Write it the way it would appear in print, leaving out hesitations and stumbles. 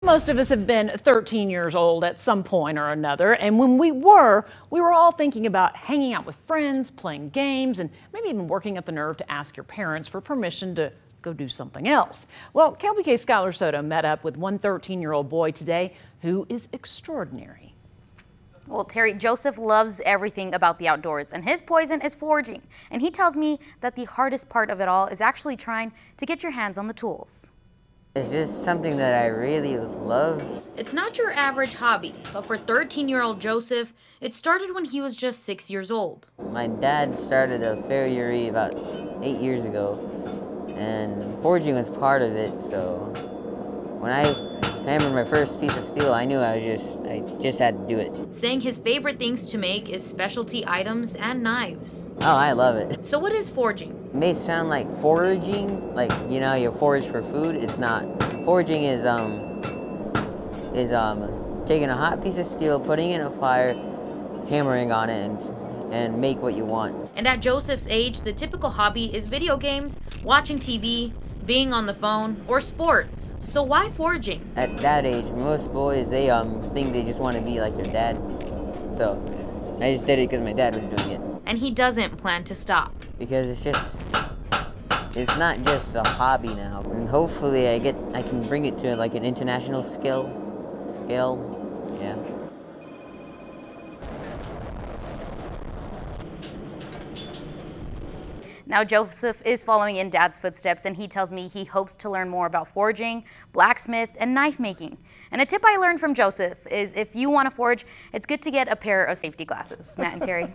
Most of us have been 13 years old at some point or another, and when we were all thinking about hanging out with friends, playing games, and maybe even working up the nerve to ask your parents for permission to go do something else. Well, KLBK Skylar Soto met up with one 13-year-old boy today who is extraordinary. Well, Terry, Joseph loves everything about the outdoors, and his poison is foraging. And he tells me that the hardest part of it all is actually trying to get your hands on the tools. It's just something that I really love. It's not your average hobby, but for 13-year-old Joseph, it started when he was just 6 years old. My dad started a farriery about 8 years ago, and foraging was part of it, so when I hammered my first piece of steel, I knew I just had to do it. Saying his favorite things to make is specialty items and knives. Oh, I love it. So what is foraging? It may sound like foraging, like, you know, you forage for food. It's not. Foraging is taking a hot piece of steel, putting it in a fire, hammering on it, and make what you want. And at Joseph's age, the typical hobby is video games, watching TV, being on the phone, or sports. So why foraging? At that age, most boys, they think they just want to be like their dad. So I just did it because my dad was doing it. And he doesn't plan to stop. Because it's not just a hobby now. And hopefully I can bring it to like an international scale, yeah. Now Joseph is following in Dad's footsteps, and he tells me he hopes to learn more about foraging, blacksmith, and knife making. And a tip I learned from Joseph is if you want to forage, it's good to get a pair of safety glasses. Matt and Terry.